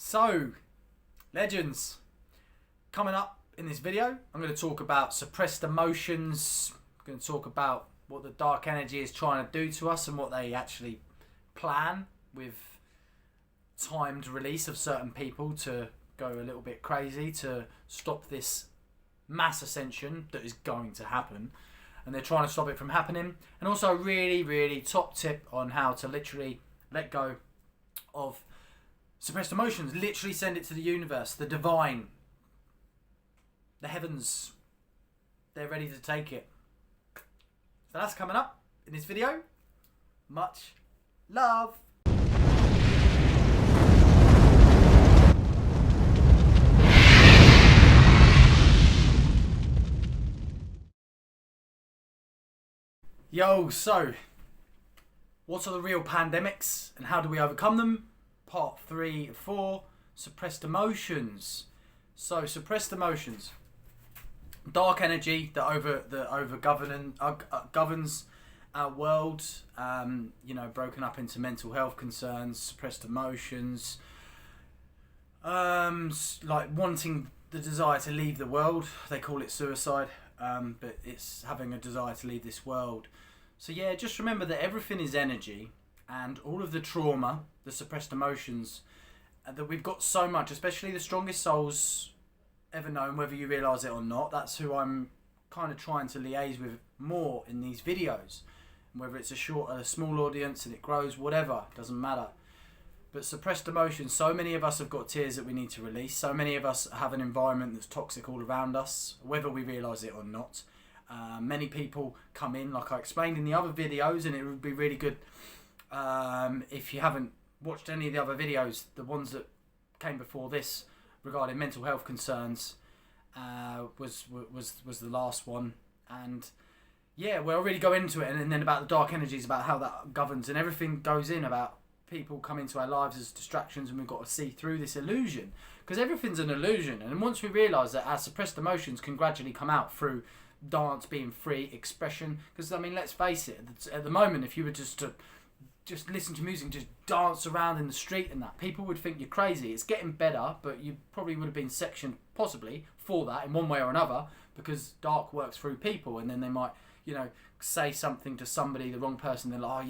So, legends, coming up in this video, I'm going to talk about suppressed emotions. I'm going to talk about what the dark energy is trying to do to us and what they actually plan with timed release of certain people to go a little bit crazy to stop this mass ascension that is going to happen. And they're trying to stop it from happening. And also a really top tip on how to literally let go of suppressed emotions. Literally send it to the universe, the divine, the heavens. They're ready to take it. So that's coming up in this video. Much love. Yo, so what are the real pandemics and how do we overcome them? Part 3 of 4, suppressed emotions. So suppressed emotions, dark energy that governs our world. Broken up into mental health concerns, suppressed emotions, like wanting the desire to leave the world. They call it suicide, but it's having a desire to leave this world. So yeah, just remember that everything is energy, and all of the trauma, the suppressed emotions that we've got so much, especially the strongest souls ever known, whether you realise it or not. That's who I'm kind of trying to liaise with more in these videos. Whether it's a small audience and it grows, whatever, doesn't matter. But suppressed emotions, so many of us have got tears that we need to release. So many of us have an environment that's toxic all around us, whether we realise it or not. Many people come in, like I explained in the other videos, and it would be really good if you haven't watched any of the other videos, the ones that came before this regarding mental health concerns was the last one. And yeah, we'll really go into it, and then about the dark energies, about how that governs, and everything goes in about people come into our lives as distractions, and we've got to see through this illusion, because everything's an illusion. And once we realise that our suppressed emotions can gradually come out through dance, being free, expression, because I mean, let's face it, at the moment, if you were just to listen to music and just dance around in the street and that, people would think you're crazy. It's getting better, but you probably would have been sectioned possibly for that in one way or another, because dark works through people, and then they might, say something to somebody, the wrong person, they're like,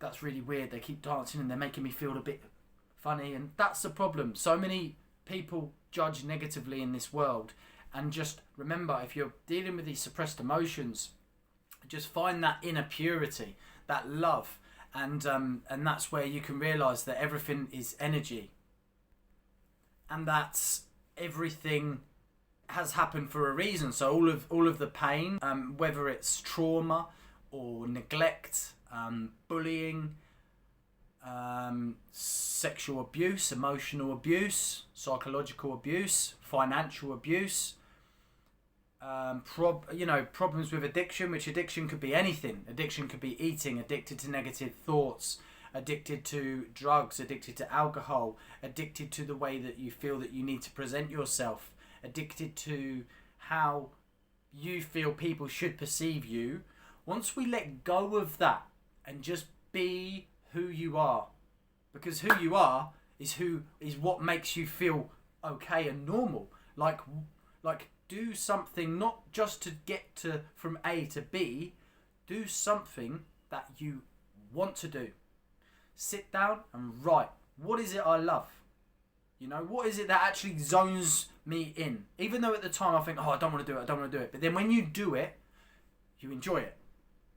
that's really weird, they keep dancing and they're making me feel a bit funny. And that's the problem. So many people judge negatively in this world. And just remember, if you're dealing with these suppressed emotions, just find that inner purity, that love, and that's where you can realise that everything is energy, and that everything has happened for a reason. So all of the pain, whether it's trauma or neglect, bullying, sexual abuse, emotional abuse, psychological abuse, financial abuse, problems with addiction, which addiction could be anything. Addiction could be eating, addicted to negative thoughts, addicted to drugs, addicted to alcohol, addicted to the way that you feel that you need to present yourself, addicted to how you feel people should perceive you. Once we let go of that and just be who you are, because who you are is what makes you feel okay and normal. Like do something not just to get from A to B. Do something that you want to do. Sit down and write. What is it I love? What is it that actually zones me in? Even though at the time I think, I don't want to do it. But then when you do it, you enjoy it.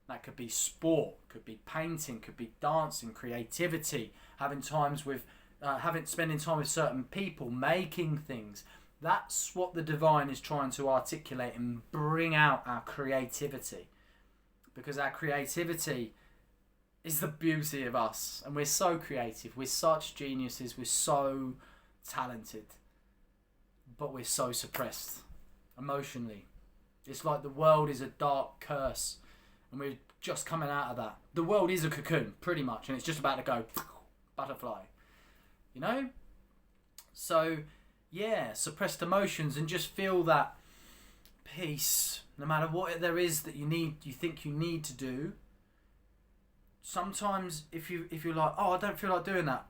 That could be sport, could be painting, could be dancing, creativity, spending time with certain people, making things. That's what the divine is trying to articulate and bring out, our creativity. Because our creativity is the beauty of us. And we're so creative. We're such geniuses. We're so talented. But we're so suppressed emotionally. It's like the world is a dark curse. And we're just coming out of that. The world is a cocoon, pretty much. And it's just about to go butterfly. So yeah, suppressed emotions, and just feel that peace, no matter what there is that you think you need to do. Sometimes if you're like, I don't feel like doing that,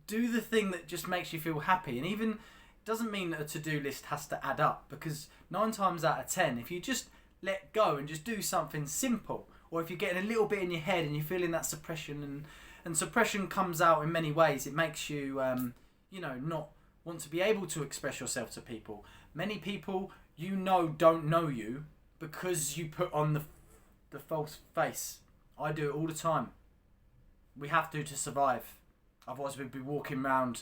do the thing that just makes you feel happy. And even doesn't mean that a to-do list has to add up, because 9 times out of 10, if you just let go and just do something simple, or if you're getting a little bit in your head and you're feeling that suppression, and suppression comes out in many ways. It makes you not want to be able to express yourself to people. Many people don't know you because you put on the false face. I do it all the time. We have to survive. Otherwise we'd be walking around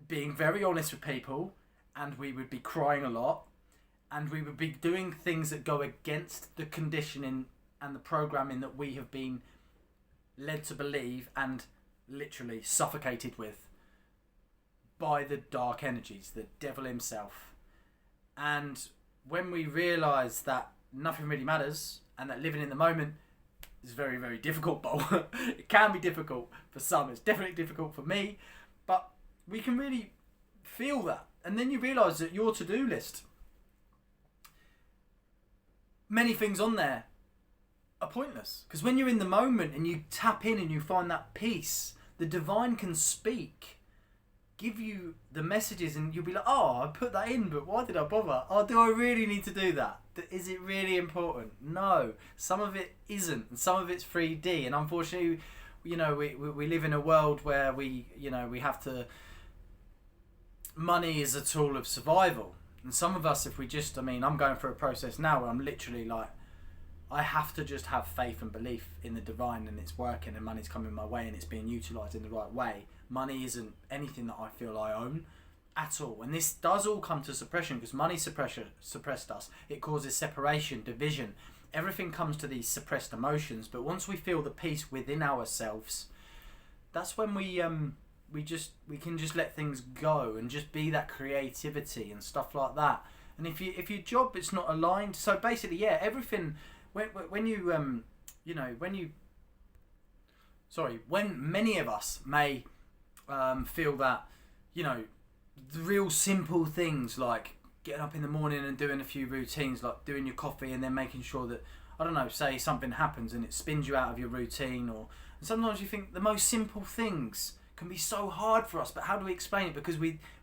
being very honest with people, and we would be crying a lot, and we would be doing things that go against the conditioning and the programming that we have been led to believe and literally suffocated with by the dark energies, the devil himself. And when we realise that nothing really matters, and that living in the moment is very, very difficult, but it can be difficult for some. It's definitely difficult for me, but we can really feel that. And then you realise that your to-do list, many things on there are pointless. Because when you're in the moment and you tap in and you find that peace, the divine can speak, give you the messages, and you'll be like, oh, I put that in, but why did I bother? Oh, do I really need to do that? Is it really important? No. Some of it isn't, and some of it's 3D. And unfortunately, we live in a world where we have to... Money is a tool of survival. And some of us, if we just... I'm going through a process now where I'm literally like, I have to just have faith and belief in the divine, and it's working, and money's coming my way, and it's being utilised in the right way. Money isn't anything that I feel I own at all. And this does all come to suppression, because money suppressed us. It causes separation, division. Everything comes to these suppressed emotions. But once we feel the peace within ourselves, that's when we can just let things go and just be that creativity and stuff like that. And if your job it's not aligned, so basically, everything. When many of us may feel that, the real simple things like getting up in the morning and doing a few routines, like doing your coffee and then making sure that, I don't know, say something happens and it spins you out of your routine, and sometimes you think the most simple things can be so hard for us, but how do we explain it? Because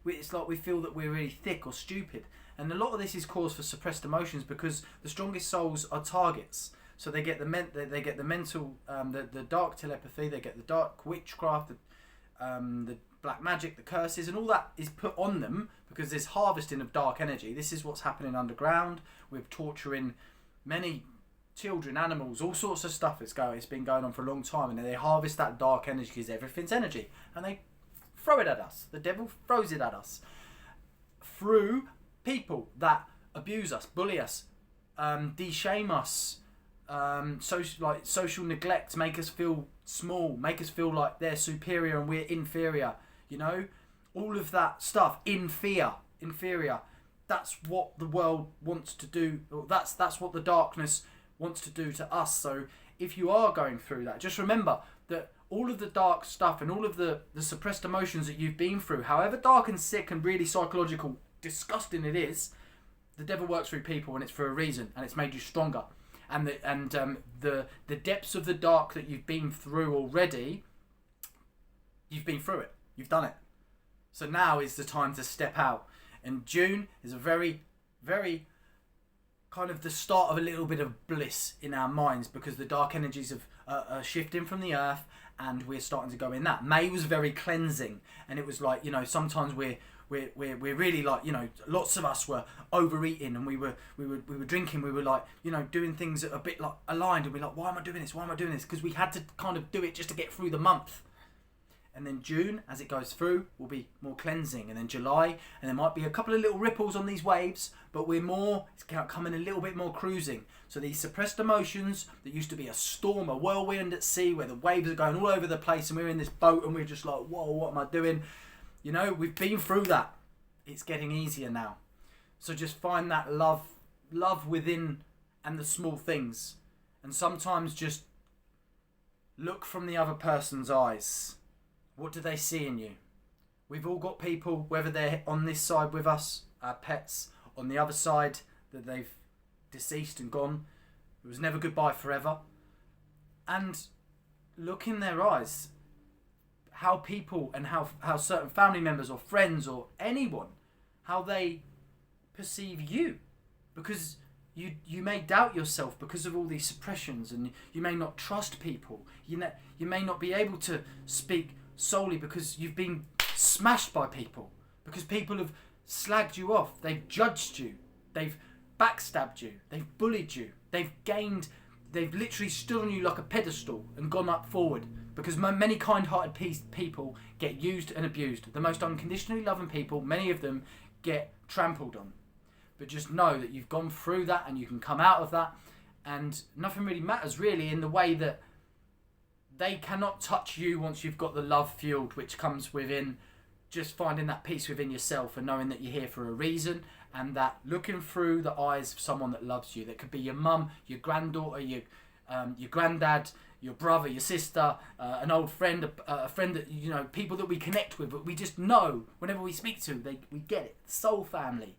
it's like we feel that we're really thick or stupid. And a lot of this is caused for suppressed emotions, because the strongest souls are targets. So they get the mental, the dark telepathy, they get the dark witchcraft, the black magic, the curses, and all that is put on them because there's harvesting of dark energy. This is what's happening underground. We're torturing many children, animals, all sorts of stuff. It's been going on for a long time, and they harvest that dark energy because everything's energy, and they throw it at us. The devil throws it at us through people that abuse us, bully us, de-shame us, social neglect, make us feel small, make us feel like they're superior and we're inferior. All of that stuff, inferior. That's what the world wants to do. Or that's what the darkness wants to do to us. So if you are going through that, just remember that all of the dark stuff and all of the suppressed emotions that you've been through, however dark and sick and really psychological, disgusting it is, the devil works through people, and it's for a reason, and it's made you stronger. And the depths of the dark that you've been through already, you've been through it, you've done it. So now is the time to step out. And June is a very, very kind of the start of a little bit of bliss in our minds, because the dark energies are shifting from the earth, and we're starting to go in that. May was very cleansing, and it was like, sometimes we're really like, lots of us were overeating, and we were drinking, we were like, doing things that are a bit like aligned, and we're like, why am I doing this? Because we had to kind of do it just to get through the month. And then June, as it goes through, will be more cleansing. And then July, and there might be a couple of little ripples on these waves, but it's coming a little bit more cruising. So these suppressed emotions that used to be a storm, a whirlwind at sea, where the waves are going all over the place, and we're in this boat, and we're just like, whoa, what am I doing? We've been through that. It's getting easier now. So just find that love within, and the small things. And sometimes just look from the other person's eyes. What do they see in you? We've all got people, whether they're on this side with us, our pets, on the other side that they've deceased and gone. It was never goodbye forever. And look in their eyes. how people and how certain family members or friends or anyone, how they perceive you, because you may doubt yourself because of all these suppressions, and you may not trust people. You may not be able to speak solely because you've been smashed by people, because people have slagged you off, they've judged you, they've backstabbed you, they've bullied you, they've literally stood on you like a pedestal and gone up forward, because many kind-hearted people get used and abused. The most unconditionally loving people, many of them, get trampled on. But just know that you've gone through that and you can come out of that, and nothing really matters really, in the way that they cannot touch you once you've got the love fueled, which comes within just finding that peace within yourself and knowing that you're here for a reason, and that looking through the eyes of someone that loves you. That could be your mum, your granddaughter, your granddad, your brother, your sister, an old friend, a friend that, you know, people that we connect with, but we just know whenever we speak to, we get it. Soul family.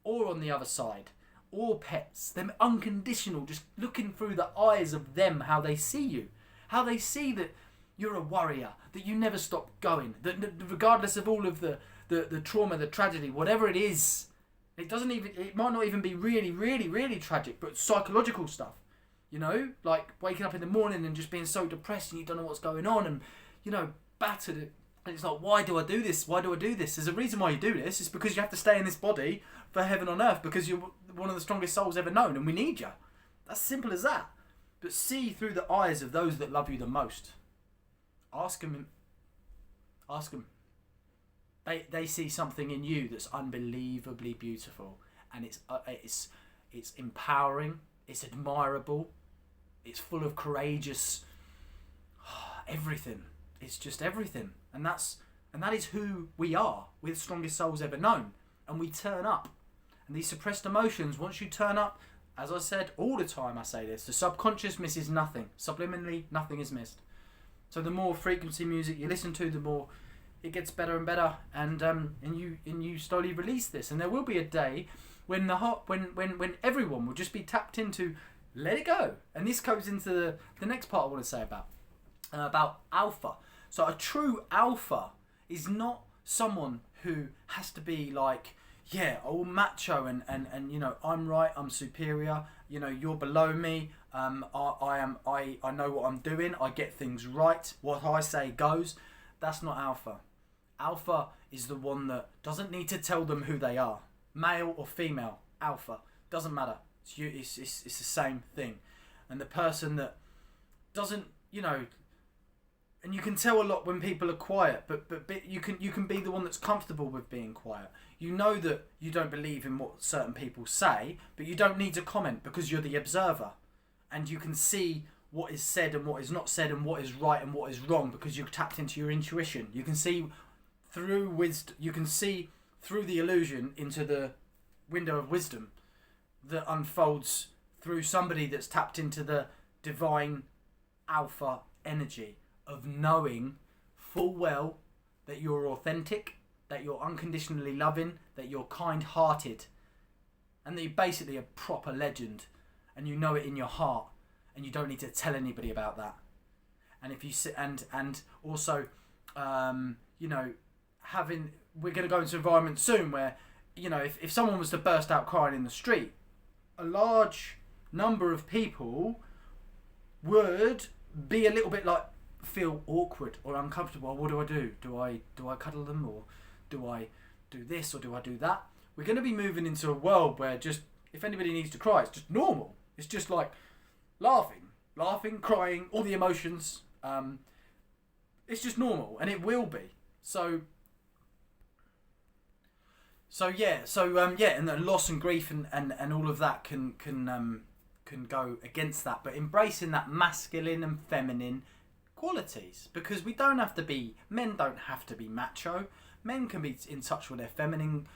Or on the other side, or pets, them unconditional, just looking through the eyes of them, how they see you, how they see that you're a warrior, that you never stop going, that regardless of all of the trauma, the tragedy, whatever it is, it might not even be really, really, really tragic, but psychological stuff, you know, like waking up in the morning and just being so depressed and you don't know what's going on, and, you know, battered. And it's like, why do I do this? Why do I do this? There's a reason why you do this. It's because you have to stay in this body for heaven on earth, because you're one of the strongest souls ever known, and we need you. That's simple as that. But see through the eyes of those that love you the most. Ask them. They see something in you that's unbelievably beautiful, and it's empowering. It's admirable. It's full of courageous everything. It's just everything. And that is who we are. We're the strongest souls ever known. And we turn up. And these suppressed emotions, once you turn up, as I said all the time, I say this, the subconscious misses nothing. Subliminally, nothing is missed. So the more frequency music you listen to, the more it gets better and better, and you slowly release this. And there will be a day when when everyone will just be tapped into let it go. And this goes into the next part I want to say about alpha. So a true alpha is not someone who has to be like, yeah, all macho and you know, I'm right, I'm superior, you know, you're below me, I know what I'm doing, I get things right, what I say goes. That's not alpha. Alpha is the one that doesn't need to tell them who they are. Male or female, alpha, doesn't matter. It's the same thing. And the person that doesn't, you know, and you can tell a lot when people are quiet, but you can be the one that's comfortable with being quiet. You know that you don't believe in what certain people say, but you don't need to comment because you're the observer, and you can see what is said and what is not said, and what is right and what is wrong, because you've tapped into your intuition. You can see through wisdom. You can see through the illusion into the window of wisdom that unfolds through somebody that's tapped into the divine alpha energy of knowing full well that you're authentic, that you're unconditionally loving, that you're kind-hearted, and that you're basically a proper legend, and you know it in your heart, and you don't need to tell anybody about that. And if you sit and also, you know, we're going to go into an environment soon where, you know, if someone was to burst out crying in the street, a large number of people would be a little bit like, feel awkward or uncomfortable. What do I do? Do I cuddle them, or do I do this, or do I do that? We're going to be moving into a world where just, if anybody needs to cry, it's just normal. It's just like laughing, crying, all the emotions. It's just normal, and it will be. So yeah, and the loss and grief and all of that can go against that, but embracing that masculine and feminine qualities, because men don't have to be macho. Men can be in touch with their feminine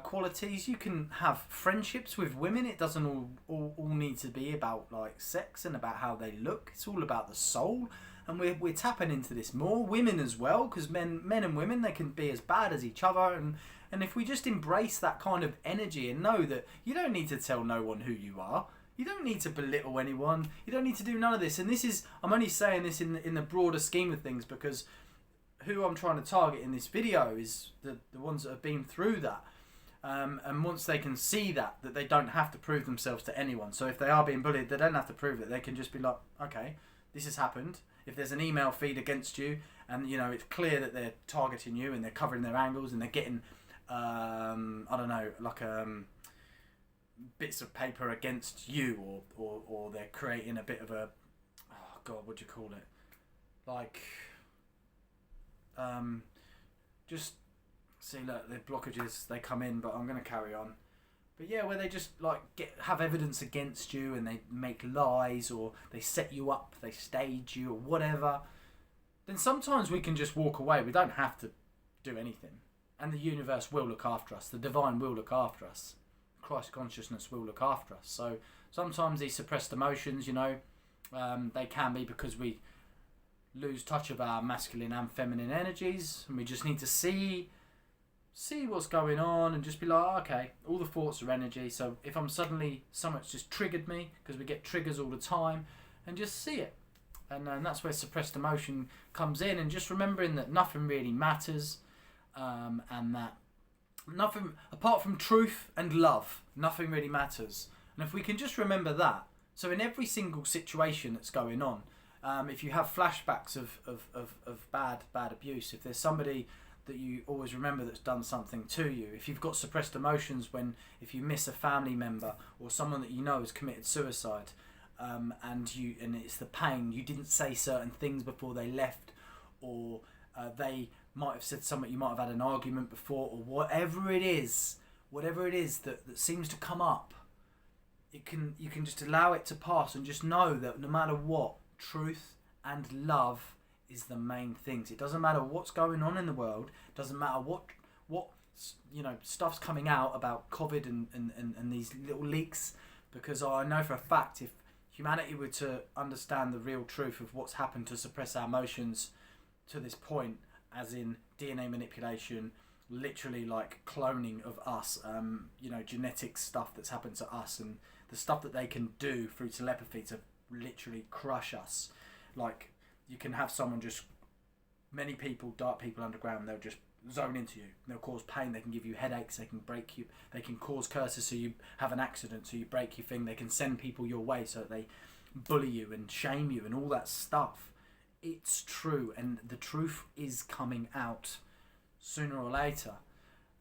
qualities. You can have friendships with women. It doesn't all need to be about like sex and about how they look. It's all about the soul, and we're tapping into this more. Women as well, because men and women, they can be as bad as each other, and if we just embrace that kind of energy and know that you don't need to tell no one who you are. You don't need to belittle anyone. You don't need to do none of this. And this is, I'm only saying this in the broader scheme of things, because who I'm trying to target in this video is the ones that have been through that. And once they can see that they don't have to prove themselves to anyone. So if they are being bullied, they don't have to prove it. They can just be like, okay, this has happened. If there's an email feed against you and, you know, it's clear that they're targeting you and they're covering their angles and they're getting, I don't know, like bits of paper against you or they're creating a bit of a, oh God, what do you call it? Like, just... See, look, the blockages, they come in, but I'm going to carry on. But yeah, where they just like have evidence against you and they make lies or they set you up, they stage you or whatever, then sometimes we can just walk away. We don't have to do anything. And the universe will look after us. The divine will look after us. Christ consciousness will look after us. So sometimes these suppressed emotions, you know, they can be because we lose touch of our masculine and feminine energies and we just need to see what's going on and just be like, okay, all the thoughts are energy. So if I'm suddenly, something's just triggered me, because we get triggers all the time, and just see it. And that's where suppressed emotion comes in, and just remembering that nothing really matters, and that nothing, apart from truth and love, nothing really matters. And if we can just remember that, so in every single situation that's going on, if you have flashbacks of bad abuse, if there's somebody that you always remember that's done something to you, if you've got suppressed emotions if you miss a family member or someone that you know has committed suicide, and it's the pain, you didn't say certain things before they left, or they might have said something, you might have had an argument before, or whatever it is that seems to come up, you can just allow it to pass and just know that no matter what, truth and love is the main things. It doesn't matter what's going on in the world. It doesn't matter what you know, stuff's coming out about COVID and these little leaks, because I know for a fact if humanity were to understand the real truth of what's happened to suppress our emotions to this point, as in DNA manipulation, literally like cloning of us, you know, genetic stuff that's happened to us, and the stuff that they can do through telepathy to literally crush us. Like, you can have someone many people, dark people underground, they'll just zone into you. They'll cause pain, they can give you headaches, they can break you, they can cause curses so you have an accident, so you break your thing, they can send people your way so that they bully you and shame you and all that stuff. It's true, and the truth is coming out sooner or later.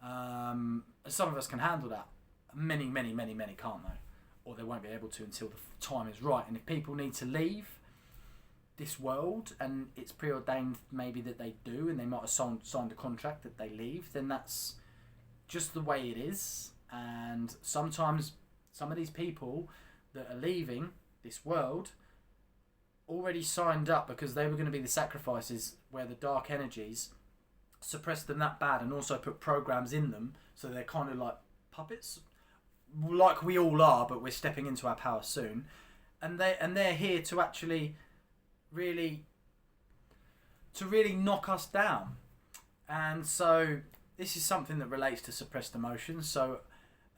Some of us can handle that. Many can't though, or they won't be able to until the time is right. And if people need to leave this world and it's preordained maybe that they do, and they might have signed a contract that they leave, then that's just the way it is. And sometimes some of these people that are leaving this world already signed up because they were going to be the sacrifices, where the dark energies suppressed them that bad and also put programs in them, so they're kind of like puppets, like we all are, but we're stepping into our power soon. And they're here to actually really knock us down. And so this is something that relates to suppressed emotions. So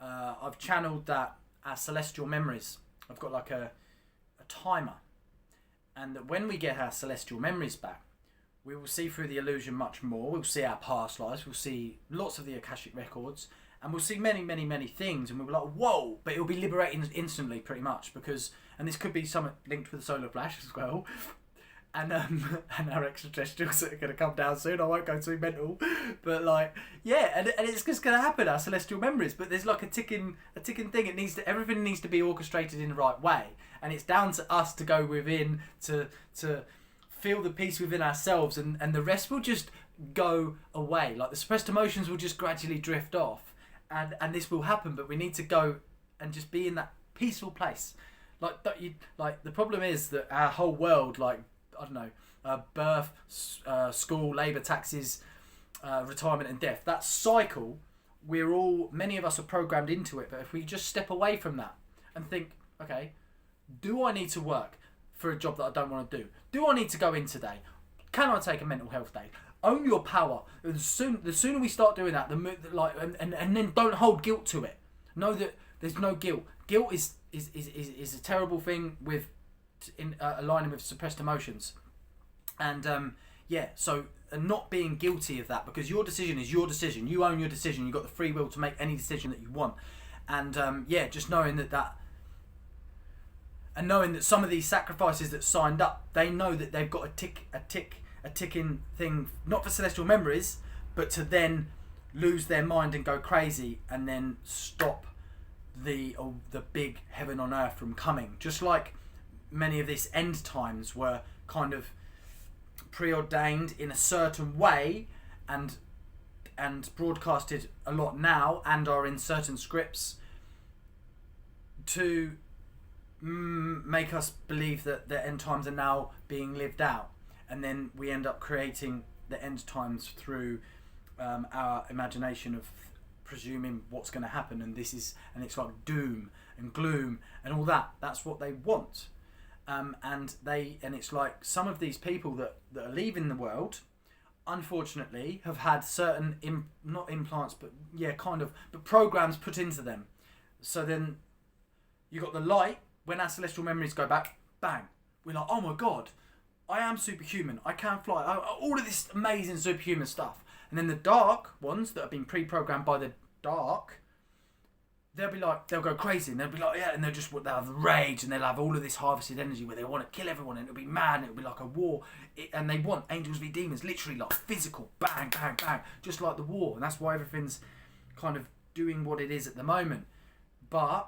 I've channeled that our celestial memories. I've got like a timer, and that when we get our celestial memories back, we will see through the illusion much more. We'll see our past lives, we'll see lots of the Akashic records, and we'll see many things, and we'll be like, whoa, but it'll be liberating instantly pretty much, because, and this could be something linked with the solar flash as well, and our extraterrestrials that are going to come down soon. I won't go too mental, but like, yeah, and it's just going to happen, our celestial memories. But there's like a ticking thing. Everything needs to be orchestrated in the right way, and it's down to us to go within to feel the peace within ourselves, and the rest will just go away. Like the suppressed emotions will just gradually drift off, and this will happen. But we need to go and just be in that peaceful place. Like the problem is that our whole world, like, I don't know, birth, school, labour, taxes, retirement and death, that cycle, many of us are programmed into it. But if we just step away from that and think, okay, do I need to work for a job that I don't want to do? Do I need to go in today? Can I take a mental health day? Own your power. The sooner we start doing that, and then don't hold guilt to it. Know that there's no guilt. Guilt is a terrible thing with aligning with suppressed emotions. And so not being guilty of that, because your decision is your decision. You own your decision. You've got the free will to make any decision that you want. And just knowing that and knowing that some of these sacrifices that signed up, they know that they've got a ticking thing, not for celestial memories, but to then lose their mind and go crazy, and then stop the big heaven on earth from coming. Just like many of these end times were kind of preordained in a certain way and broadcasted a lot now, and are in certain scripts to make us believe that the end times are now being lived out, and then we end up creating the end times through our imagination of presuming what's going to happen, and it's like doom and gloom and all that. That's what they want, and it's like some of these people that are leaving the world, unfortunately, have had certain not implants, but programs put into them. So then you got the light. When our celestial memories go back, bang, we're like, oh my god, I am superhuman, I can fly, all of this amazing superhuman stuff. And then the dark ones that have been pre-programmed by the dark, they'll go crazy, and they'll be like, yeah, and they'll have rage, and they'll have all of this harvested energy where they want to kill everyone, and it'll be mad, and it'll be like a war, and they want angels v demons, literally like physical, bang, bang, bang, just like the war. And that's why everything's kind of doing what it is at the moment. But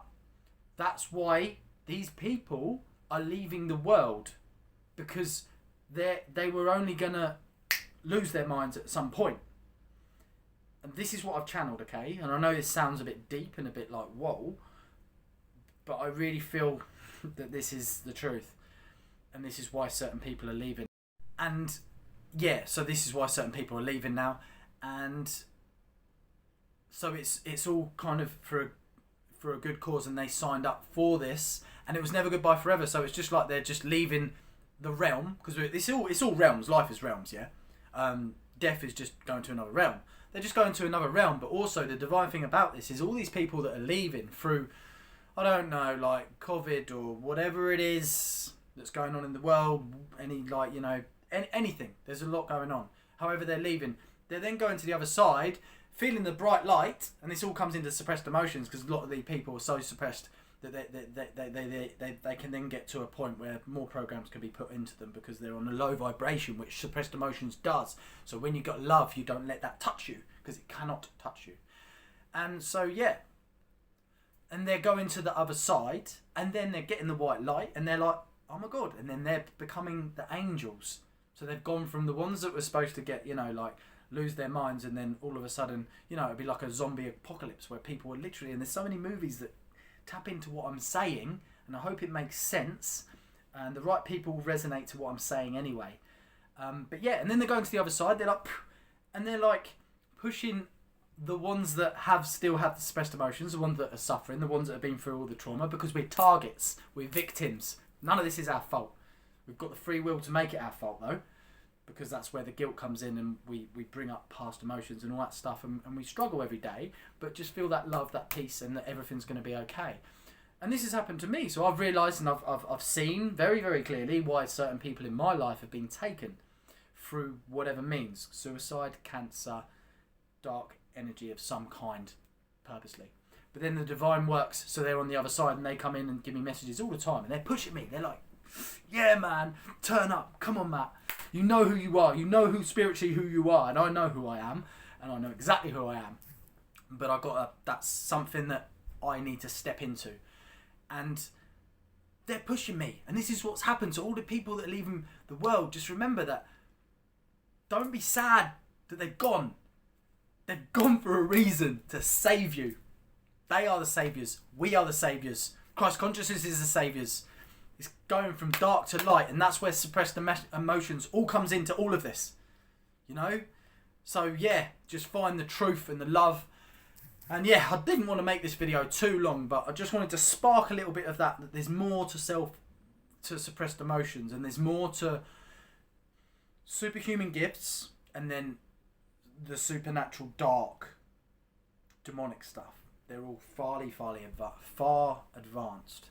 that's why these people are leaving the world, because they were only gonna lose their minds at some point. And this is what I've channeled, okay? And I know this sounds a bit deep and a bit like whoa, but I really feel that this is the truth, and this is why certain people are leaving. And yeah, so this is why certain people are leaving now, and so it's all kind of for a good cause, and they signed up for this, and it was never goodbye forever. So it's just like they're just leaving the realm, because it's all realms. Life is realms, yeah. Death is just going to another realm. They're just going to another realm. But also the divine thing about this is all these people that are leaving through, I don't know, like COVID or whatever it is that's going on in the world, anything. There's a lot going on. However, they're leaving. They're then going to the other side, feeling the bright light, and this all comes into suppressed emotions, because a lot of the people are so suppressed that they can then get to a point where more programs can be put into them, because they're on a low vibration, which suppressed emotions does. So when you got love, you don't let that touch you, because it cannot touch you. And so yeah, and they're going to the other side, and then they're getting the white light, and they're like, oh my god, and then they're becoming the angels. So they've gone from the ones that were supposed to get, lose their minds, and then all of a sudden, it'd be like a zombie apocalypse where people are literally, and there's so many movies that tap into what I'm saying, and I hope it makes sense, and the right people resonate to what I'm saying anyway. But yeah, and then they're going to the other side, they're like pushing the ones that still have the suppressed emotions, the ones that are suffering, the ones that have been through all the trauma, because we're targets, we're victims. None of this is our fault. We've got the free will to make it our fault though, because that's where the guilt comes in, and we bring up past emotions and all that stuff, and we struggle every day, but just feel that love, that peace, and that everything's going to be okay. And this has happened to me, so I've realised, and I've seen very, very clearly why certain people in my life have been taken through whatever means: suicide, cancer, dark energy of some kind, purposely. But then the divine works, so they're on the other side, and they come in and give me messages all the time, and they're pushing me. They're like, yeah man, turn up, come on Matt, you know who you are, you know who spiritually who you are, and I know who I am, and I know exactly who I am, but that's something that I need to step into. And they're pushing me, and this is what's happened to all the people that are leaving the world. Just remember that, don't be sad that they've gone for a reason, to save you. They are the saviours, we are the saviours, Christ consciousness is the saviours. It's going from dark to light, and that's where suppressed emotions all comes into all of this, So yeah, just find the truth and the love. And yeah, I didn't want to make this video too long, but I just wanted to spark a little bit of that there's more to suppressed emotions, and there's more to superhuman gifts, and then the supernatural, dark, demonic stuff. They're all far advanced.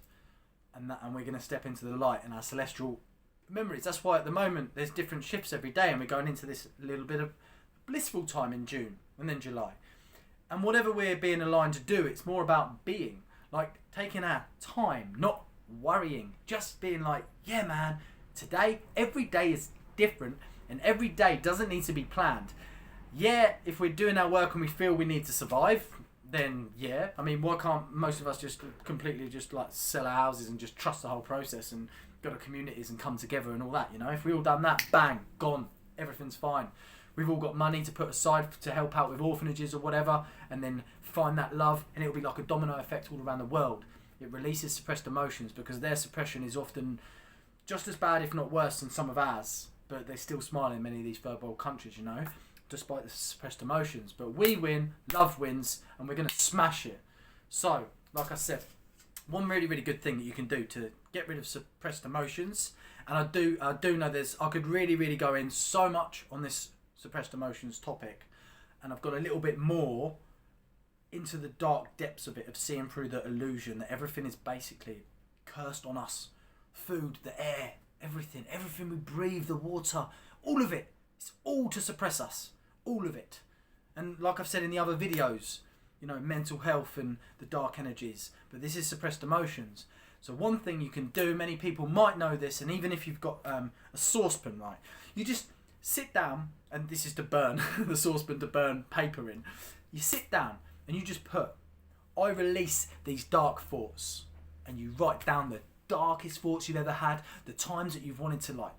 And we're going to step into the light, and our celestial memories. That's why at the moment there's different shifts every day, and we're going into this little bit of blissful time in June and then July. And whatever we're being aligned to do, it's more about being, like taking our time, not worrying, just being like, yeah man, today, every day is different, and every day doesn't need to be planned. Yeah, if we're doing our work and we feel we need to survive, then yeah. I mean, why can't most of us just completely just like sell our houses and just trust the whole process and go to communities and come together and all that, you know? If we all done that, bang, gone, everything's fine. We've all got money to put aside to help out with orphanages or whatever, and then find that love, and it'll be like a domino effect all around the world. It releases suppressed emotions, because their suppression is often just as bad, if not worse, than some of ours, but they still smile in many of these third world countries, you know, despite the suppressed emotions. But we win, love wins, and we're going to smash it. So, like I said, one really, really good thing that you can do to get rid of suppressed emotions, and I do know I could really, really go in so much on this suppressed emotions topic, and I've got a little bit more into the dark depths of it, of seeing through the illusion that everything is basically cursed on us. Food, the air, everything we breathe, the water, all of it. It's all to suppress us. All of it. And like I've said in the other videos, you know, mental health and the dark energies. But this is suppressed emotions. So one thing you can do, many people might know this, and even if you've got a saucepan, right, you just sit down, and this is to burn, the saucepan to burn paper in. You sit down and you just put, I release these dark thoughts. And you write down the darkest thoughts you've ever had, the times that you've wanted to like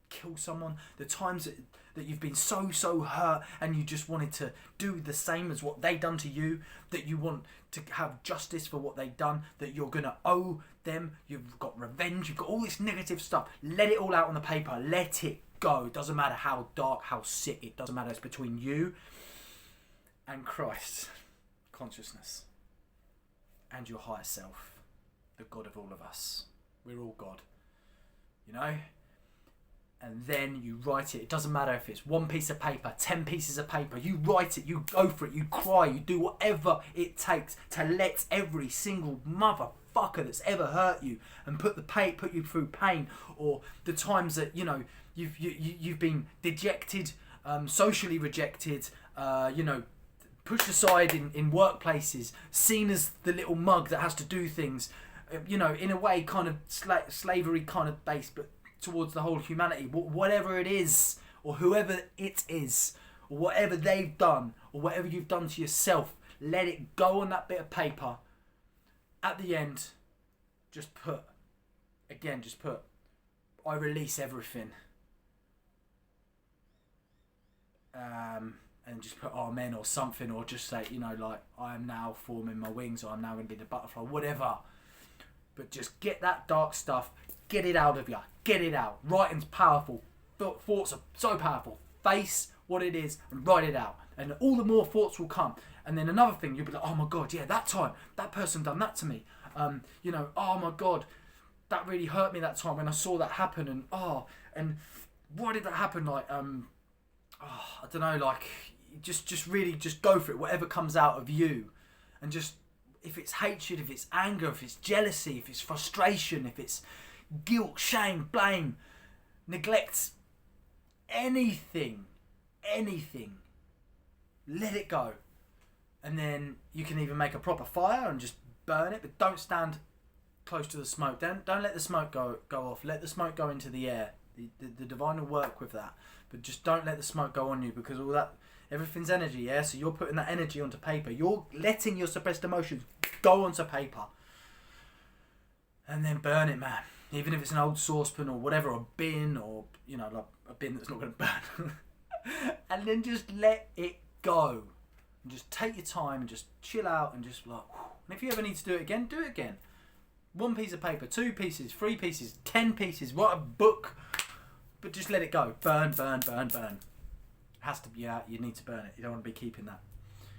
kill someone, the times that you've been so hurt and you just wanted to do the same as what they done to you, that you want to have justice for what they've done, that you're gonna owe them, you've got revenge, you've got all this negative stuff. Let it all out on the paper. Let it go. It doesn't matter how dark, how sick, it doesn't matter. It's between you and Christ consciousness and your higher self, the God of all of us. We're all God, you know? And then you write it. It doesn't matter if it's 1 piece of paper, 10 pieces of paper. You write it, you go for it, you cry, you do whatever it takes to let every single motherfucker that's ever hurt you and put you through pain, or the times that, you know, you've been dejected, socially rejected, you know, pushed aside in workplaces, seen as the little mug that has to do things, you know, in a way kind of slavery kind of based, but towards the whole humanity, whatever it is, or whoever it is, or whatever they've done, or whatever you've done to yourself, let it go on that bit of paper. At the end, just put, I release everything. And just put amen or something, or just say, you know, like, I am now forming my wings, or I'm now going to be the butterfly, whatever. But just get that dark stuff, get it out of you, get it out. Writing's powerful, thoughts are so powerful. Face what it is and write it out, and all the more thoughts will come. And then another thing, you'll be like, oh my God, yeah, that time, that person done that to me. You know, oh my God, that really hurt me that time when I saw that happen, and why did that happen? Like, I don't know, like, just really just go for it, whatever comes out of you. And just, if it's hatred, if it's anger, if it's jealousy, if it's frustration, if it's guilt, shame, blame, neglect, anything, let it go. And then you can even make a proper fire and just burn it, but don't stand close to the smoke. Don't let the smoke go off. Let the smoke go into the air. The divine will work with that, but just don't let the smoke go on you, because all that, everything's energy, yeah? So you're putting that energy onto paper. You're letting your suppressed emotions go onto paper. And then burn it, man. Even if it's an old saucepan or whatever, or a bin, or, you know, like a bin that's not going to burn. And then just let it go. And just take your time and just chill out and just like, whew. And if you ever need to do it again, do it again. 1 piece of paper, 2 pieces, 3 pieces, 10 pieces, write a book. But just let it go. Burn. It has to be out. You need to burn it. You don't want to be keeping that,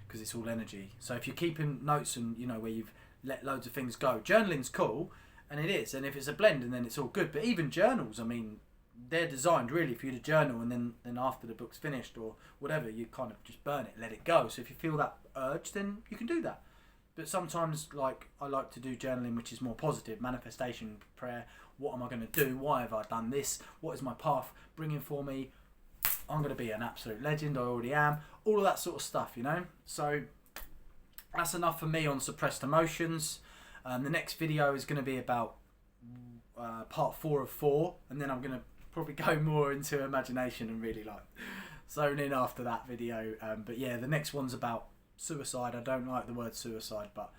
because it's all energy. So if you're keeping notes and, you know, where you've let loads of things go, journaling's cool, and it is. And if it's a blend, and then it's all good. But even journals, I mean, they're designed really for you to journal, and then after the book's finished or whatever, you kind of just burn it, let it go. So if you feel that urge, then you can do that. But sometimes, like, I like to do journaling, which is more positive, manifestation, prayer. What am I going to do? Why have I done this? What is my path bringing for me? I'm going to be an absolute legend. I already am. All of that sort of stuff, you know? So that's enough for me on suppressed emotions. The next video is going to be about part 4 of 4. And then I'm going to probably go more into imagination and really, like, zone in after that video. But yeah, the next one's about suicide. I don't like the word suicide, but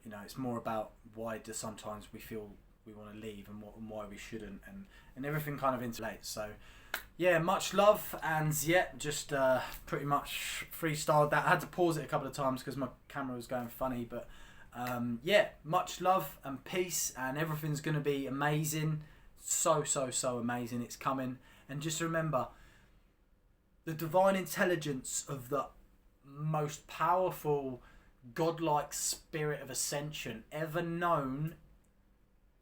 you know, it's more about why do sometimes we feel we want to leave and why we shouldn't, and everything kind of interrelates. So yeah, much love, and yeah, just pretty much freestyled that. I had to pause it a couple of times because my camera was going funny, but yeah, much love and peace, and everything's going to be amazing. So amazing. It's coming. And just remember, the divine intelligence of the most powerful godlike spirit of ascension ever known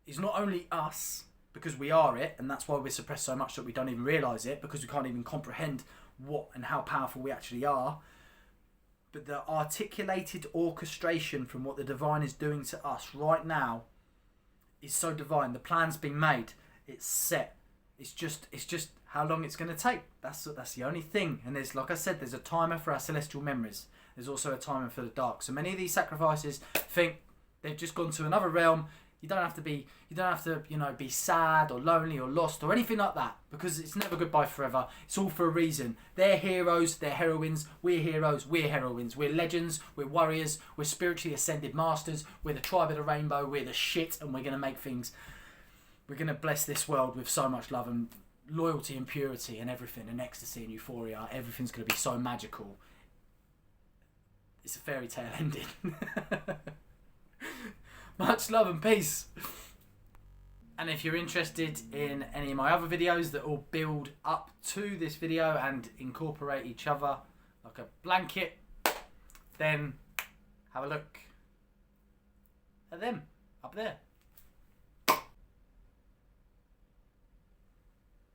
is not only us, because we are it, and that's why we're suppressed so much that we don't even realise it, because we can't even comprehend what and how powerful we actually are, but the articulated orchestration from what the divine is doing to us right now is so divine. The plan's been made, it's set. It's just how long it's going to take. That's the only thing. And there's, like I said, there's a timer for our celestial memories. There's also a timer for the dark. So many of these sacrifices think they've just gone to another realm. You don't have to, you know, be sad or lonely or lost or anything like that, because it's never goodbye forever. It's all for a reason. They're heroes, they're heroines. We're heroes, we're heroines. We're legends, we're warriors, we're spiritually ascended masters. We're the tribe of the rainbow. We're the shit, and we're going to make things. We're going to bless this world with so much love and loyalty and purity and everything, and ecstasy and euphoria. Everything's going to be so magical. It's a fairy tale ending. Much love and peace. And if you're interested in any of my other videos that all build up to this video and incorporate each other like a blanket, then have a look at them up there.